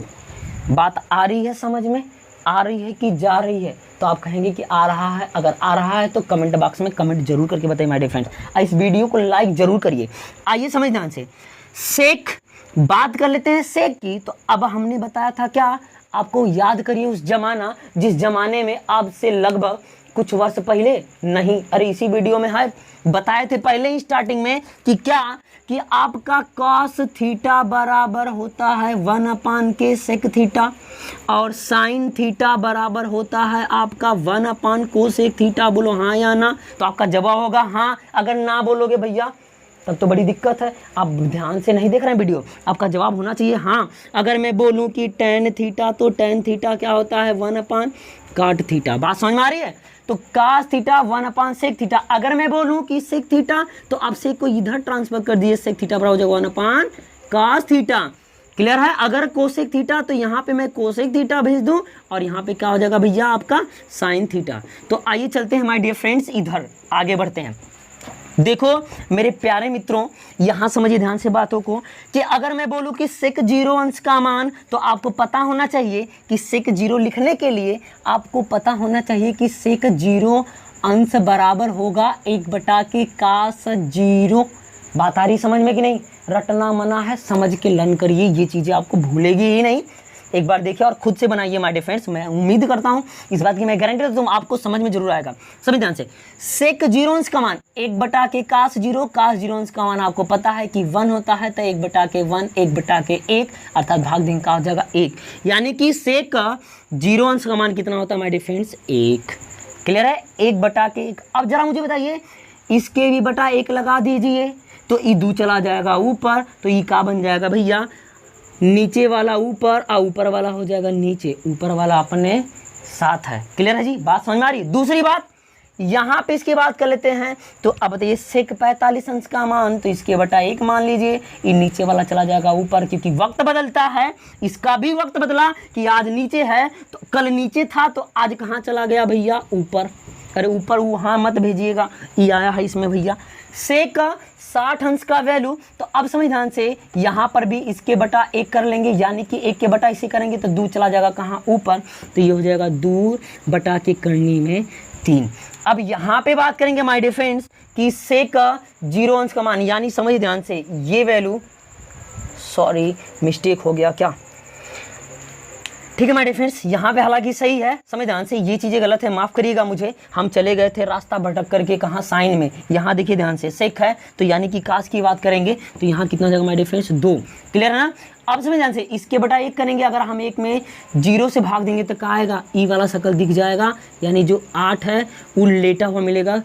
बात आ रही है समझ में, आ रही है कि जा रही है? तो आप कहेंगे कि आ रहा है। अगर आ रहा है तो कमेंट बॉक्स में कमेंट जरूर करके बताइए माय डियर फ्रेंड्स। इस वीडियो को लाइक जरूर करिए। आइए समझ ध्यान से, सेक बात कर लेते हैं सेक की। तो अब हमने बताया था क्या, आपको याद करिए उस जमाना जिस जमाने में आपसे लगभग कुछ वर्ष पहले, नहीं अरे इसी वीडियो में है, बताए थे पहले ही स्टार्टिंग में कि क्या, कि आपका कॉस थीटा बराबर होता है 1 अपान के सेक थीटा, और साइन थीटा बराबर होता है आपका 1 अपान कोसेक थीटा। बोलो हाँ या ना? तो आपका जवाब होगा हाँ। अगर ना बोलोगे भैया तब तो बड़ी दिक्कत है, आप ध्यान से नहीं देख रहे हैं वीडियो। आपका जवाब होना चाहिए हाँ। अगर मैं बोलूं कि टेन थीटा, तो टेन थीटा क्या होता है 1 अपान काट थीटा। बात समझ में आ रही है? तो कास थीटा 1 अपान सेक थीटा। अगर मैं बोलूं कि सेक थीटा, तो आप सेक को इधर ट्रांसफर कर दीजिए, सेक थीटा बराबर हो जाएगा 1 अपान कास थीटा। क्लियर है? अगर कोसेक थीटा तो यहाँ पे मैं कोसेक थीटा भेज दूं और यहाँ पे क्या हो जाएगा भैया आपका साइन थीटा। तो आइए चलते हैं माय डियर फ्रेंड्स, इधर आगे बढ़ते हैं। देखो मेरे प्यारे मित्रों, यहाँ समझिए ध्यान से बातों को, कि अगर मैं बोलूँ कि सेक 0 अंश का मान, तो आपको पता होना चाहिए कि सेक 0 लिखने के लिए आपको पता होना चाहिए कि सेक 0 अंश बराबर होगा 1 बटा के कास 0। बात आ रही समझ में कि नहीं? रटना मना है, समझ के लर्न करिए, ये चीज़ें आपको भूलेगी ही नहीं। एक बार देखिए और खुद से बनाइए माय डियर फ्रेंड्स। मैं उम्मीद करता हूँ इस बात की, मैं गारंटी देता हूँ आपको समझ में जरूर आएगा। सभी ध्यान से, सेक 0 अंश का मान 1 बटा के कास 0, कास 0 अंश का मान आपको पता है कि 1 होता है, तो 1 बटा के 1, 1 बटा के 1 अर्थात भाग देंगे का हो जाएगा 1। यानी कि सेक का 0 अंश का मान कितना होता है माय डियर फ्रेंड्स? 1। क्लियर है? 1 बटा के 1। अब जरा मुझे बताइए, इसके भी बटा 1 लगा दीजिए तो ई 2 चला जाएगा ऊपर, तो ई का बन जाएगा भैया नीचे वाला ऊपर और ऊपर वाला हो जाएगा नीचे, ऊपर वाला अपने साथ है। क्लियर है जी? बात समझ में आ रही है? दूसरी बात यहाँ पे इसकी बात कर लेते हैं। तो अब बताइए सेक 45 अंश का मान, तो इसके बटा 1 मान लीजिए, ये नीचे वाला चला जाएगा ऊपर, क्योंकि वक्त बदलता है। इसका भी वक्त बदला कि आज नीचे है तो कल नीचे था, तो आज कहाँ चला गया भैया? ऊपर। अरे ऊपर वहाँ मत भेजिएगा, ये आया है इसमें भैया सेक 60 अंश का वैल्यू। तो अब समझ ध्यान से, यहाँ पर भी इसके बटा 1 कर लेंगे, यानी कि 1 के बटा इसे करेंगे तो 2 चला जाएगा कहाँ? ऊपर। तो ये हो जाएगा 2 बटा के करनी में 3। अब यहाँ पे बात करेंगे माय डियर फ्रेंड्स कि सेक 0 अंश का मान, यानी समझ ध्यान से ये वैल्यू, सॉरी मिस्टेक हो गया क्या, ठीक है माय डियर फ्रेंड्स, यहाँ पे हालांकि सही है, समझ ध्यान से, ये चीज़ें गलत है, माफ़ करिएगा मुझे। हम चले गए थे रास्ता भटक करके कहाँ? साइन में। यहाँ देखिए ध्यान से, सेक है तो यानी कि कास की बात करेंगे तो यहाँ कितना जाएगा माय डियर फ्रेंड्स? 2। क्लियर है ना? अब समझ ध्यान से, इसके बटा 1 करेंगे, अगर हम 1 में 0 से भाग देंगे तो क्या आएगा? ई वाला शक्ल दिख जाएगा, यानी जो 8 है वो लेटा हुआ मिलेगा।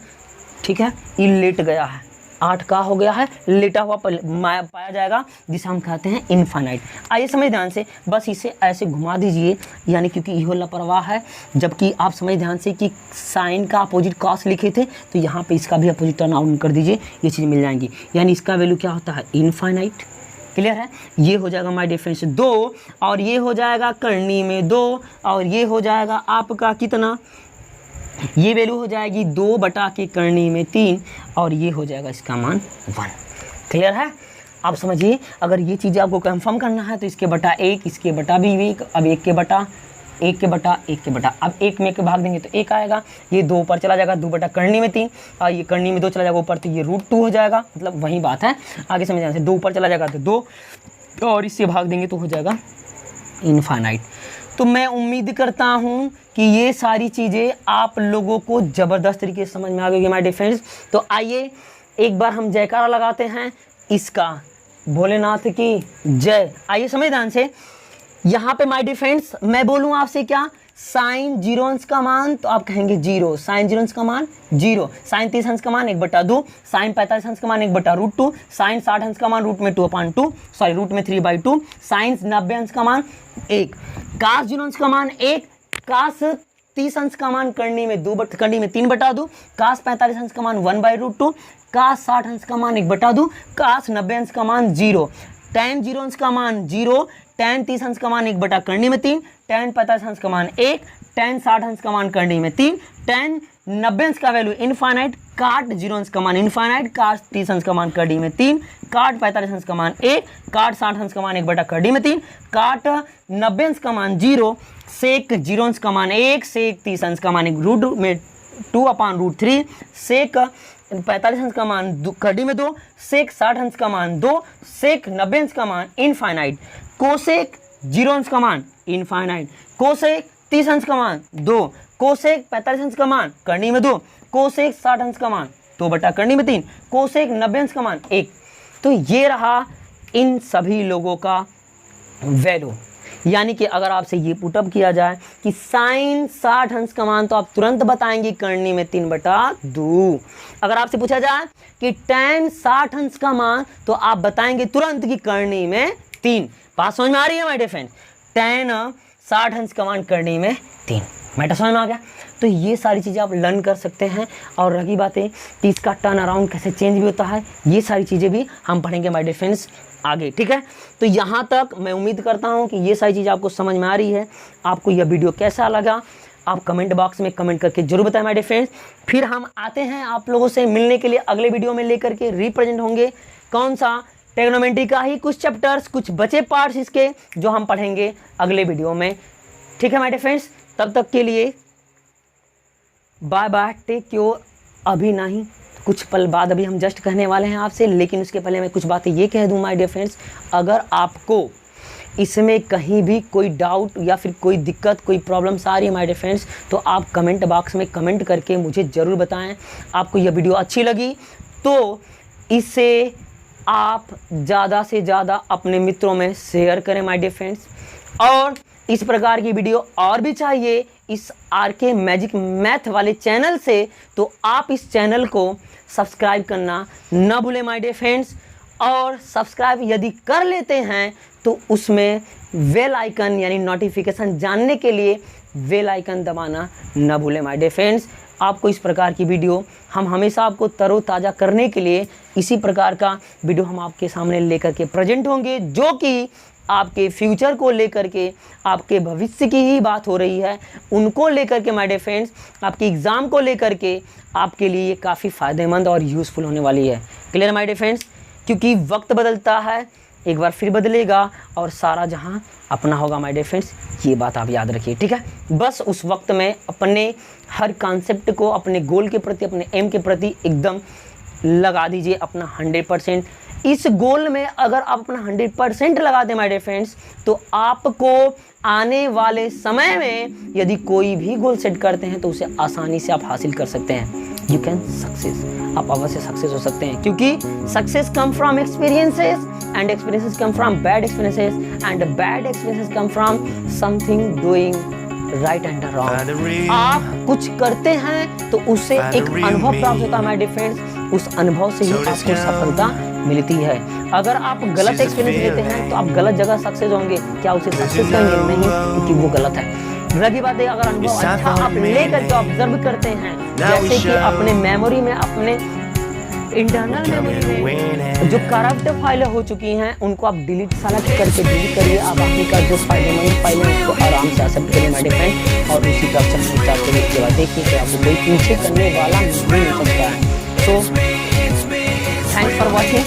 ठीक है, ई लेट गया है, 8 का हो गया है, लेटा हुआ पाया जाएगा, जिसे हम कहते हैं इनफाइनाइट। आइए समझ ध्यान से, बस इसे ऐसे घुमा दीजिए, यानी क्योंकि यह लापरवाह है। जबकि आप समझ ध्यान से कि साइन का अपोजिट कॉस लिखे थे, तो यहाँ पे इसका भी अपोजिट टर्न आउट कर दीजिए, ये चीज़ मिल जाएंगी। यानी इसका वैल्यू क्या होता है? इनफाइनाइट। क्लियर है? ये हो जाएगा माय डियर फ्रेंड्स 2, और ये हो जाएगा करनी में 2, और ये हो जाएगा आपका कितना? ये वैल्यू हो जाएगी 2 बटा के करनी में 3, और ये हो जाएगा इसका मान 1। क्लियर है? आप समझिए, अगर ये चीज़ें आपको कंफर्म करना है तो इसके बटा 1, इसके बटा भी 1, अब 1 के बटा, 1 के बटा, 1 के बटा, अब 1 में के भाग देंगे तो 1 आएगा, ये 2 ऊपर चला जाएगा, 2 बटा करनी में 3, और ये करनी में 2 चला जाएगा ऊपर, तो ये √2 हो जाएगा, मतलब वही बात है। आगे समझ जाने से 2 ऊपर चला जाएगा तो 2, और इससे भाग देंगे तो हो जाएगा इनफाइनाइट। तो मैं उम्मीद करता हूँ कि ये सारी चीज़ें आप लोगों को ज़बरदस्त तरीके से समझ में आ गई माय डियर फ्रेंड्स। तो आइए एक बार हम जयकारा लगाते हैं इसका, भोलेनाथ की जय। आइए समझ ध्यान से, यहाँ पे माय डियर फ्रेंड्स मैं बोलूँ आपसे क्या, साइन 0 अंश का मान तो आप कहेंगे 0, साइन 0 अंश का मान 0, साइन 30 अंश का मान 1/2, साइन 45 अंश का मान 1/√2, साइन 60 अंश का मान रूट में 2/2, सॉरी रूट में 3/2, साइन 90 अंश का मान 1, कास 0 अंश का मान 1, कास 30 अंश का मान करनी में 3/2, कास 45 अंश का मान 1/√2, कास 60 अंश का मान 1/2, कास 90 अंश का मान 0, tan 0 अंश का मान 0, tan 30 अंश का मान 1/3, tan 45 अंश का मान 1, tan 60 अंश का मान करनी में 3, tan 90 अंश का वैल्यू इनफाइनाइट, काट 0 अंश का मान इनफाइनाइट, काट 30 अंश का मान करनी में 3, काट 45 अंश का मान 1, काट 60 अंश का मान 1/3, काट 90 अंश का मान 0, सेक 0 अंश का मान 1, सेक 30 अंश का मान 1 रूट में 2/√3, सेक 45 अंश का मान कड़ी में 2, सेक 60 अंश का मान 2, सेक 90 अंश का मान इनफाइनाइट, कोसेक 0 अंश का मान इनफाइनाइट, कोसेक 30 अंश का मान 2, कोसेक 45 अंश का मान करनी में 2, कोसेक 60 अंश का मान 2/करनी में 3, कोसेक 90 अंश का मान 1। तो ये रहा इन सभी लोगों का वैल्यू। यानी कि अगर आपसे ये पुटअप किया जाए कि साइन 60 अंश का मान तो आप तुरंत बताएंगे करनी में 3/2। अगर आपसे पूछा जाए कि tan 60 अंश का मान तो आप बताएंगे तुरंत कि करनी में 3। बात समझ में आ रही है माय डियर फ्रेंड? tan 60 अंश का मान करनी में 3। मैटर समझ में आ गया? तो ये सारी चीज़ें आप लर्न कर सकते हैं। और रही बातें कि इसका टर्न अराउंड कैसे चेंज भी होता है, ये सारी चीज़ें भी हम पढ़ेंगे माय डियर फ्रेंड्स आगे, ठीक है? तो यहाँ तक मैं उम्मीद करता हूँ कि ये सारी चीज़ें आपको समझ में आ रही है। आपको यह वीडियो कैसा लगा आप कमेंट बॉक्स में कमेंट करके जरूर बताएं माय डियर फ्रेंड्स। फिर हम आते हैं आप लोगों से मिलने के लिए अगले वीडियो में लेकर के रिप्रेजेंट होंगे कौन सा ट्रिग्नोमेट्री का ही कुछ चैप्टर्स, कुछ बचे पार्ट्स इसके जो हम पढ़ेंगे अगले वीडियो में, ठीक है माय डियर फ्रेंड्स? तब तक के लिए बाय बाय, टेक केयर। अभी नहीं, कुछ पल बाद अभी हम जस्ट कहने वाले हैं आपसे, लेकिन उसके पहले मैं कुछ बातें ये कह दूं माय डियर फ्रेंड्स। अगर आपको इसमें कहीं भी कोई डाउट या फिर कोई दिक्कत, कोई प्रॉब्लम्स आ रही है माय डियर फ्रेंड्स, तो आप कमेंट बॉक्स में कमेंट करके मुझे ज़रूर बताएं। आपको यह वीडियो अच्छी लगी तो इसे आप ज़्यादा से ज़्यादा अपने मित्रों में शेयर करें माय डियर फ्रेंड्स। और इस प्रकार की वीडियो और भी चाहिए इस RK मैजिक मैथ वाले चैनल से, तो आप इस चैनल को सब्सक्राइब करना न भूलें माय डियर फ्रेंड्स। और सब्सक्राइब यदि कर लेते हैं तो उसमें बेल आइकन यानी नोटिफिकेशन जानने के लिए बेल आइकन दबाना न भूलें माय डियर फ्रेंड्स। आपको इस प्रकार की वीडियो हम हमेशा आपको तरोताज़ा करने के लिए इसी प्रकार का वीडियो हम आपके सामने लेकर के प्रेजेंट होंगे, जो कि आपके फ्यूचर को लेकर के, आपके भविष्य की ही बात हो रही है, उनको लेकर के माय डियर फ्रेंड्स, आपके एग्ज़ाम को लेकर के आपके लिए काफ़ी फ़ायदेमंद और यूज़फुल होने वाली है। Clear my dear friends? क्योंकि वक्त बदलता है, एक बार फिर बदलेगा और सारा जहां अपना होगा माय डियर फ्रेंड्स, ये बात आप याद रखिए, ठीक है? बस उस वक्त में अपने हर कॉन्सेप्ट को, अपने गोल के प्रति, अपने एम के प्रति एकदम लगा दीजिए अपना 100%। इस गोल में अगर आप अपना 100% लगा दें माय डियर फ्रेंड्स, तो आपको आने वाले समय में यदि कोई भी गोल सेट करते हैं तो उसे आसानी से आप हासिल कर सकते हैं। यू कैन सक्सेस, आप अवश्य सक्सेस हो सकते हैं, क्योंकि success come from experiences and experiences come from bad experiences and bad experiences come from something doing right and wrong. आप कुछ करते हैं तो उससे एक अनुभव प्राप्त होता है माय डियर फ्रेंड्स, उस अनुभव से ही आपको सफलता मिलती है। अगर आप गलत एक्सपीरियंस लेते हैं तो आप गलत जगह सक्सेस होंगे, क्या उसे सक्सेस कहेंगे? नहीं, क्योंकि वो गलत है। रही बात है अगर अनुभव अच्छा आप लेकर के ऑब्जर्व करते हैं, जैसे कि अपने मेमोरी में, अपने इंटरनल मेमोरी में जो करप्ट फाइलें हो चुकी हैं उनको आप डिलीट सेलेक्ट करके डिलीट करिए। आप बाकी का जो फायदेमंद फाइल है उसको आराम से एक्सेप्ट करिए माय डियर फ्रेंड, और उसी का ऑप्शन स्टार्ट करिए। इसके बाद देखिए कि आपको कोई पीछे करने वाला नहीं मिल सकता है। तो थैंक्स फॉर वॉचिंग,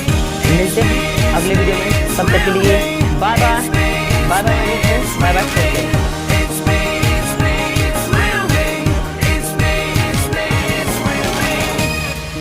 मिलते हैं अगले वीडियो में, तब तक के लिए bye bye, bye bye, bye bye.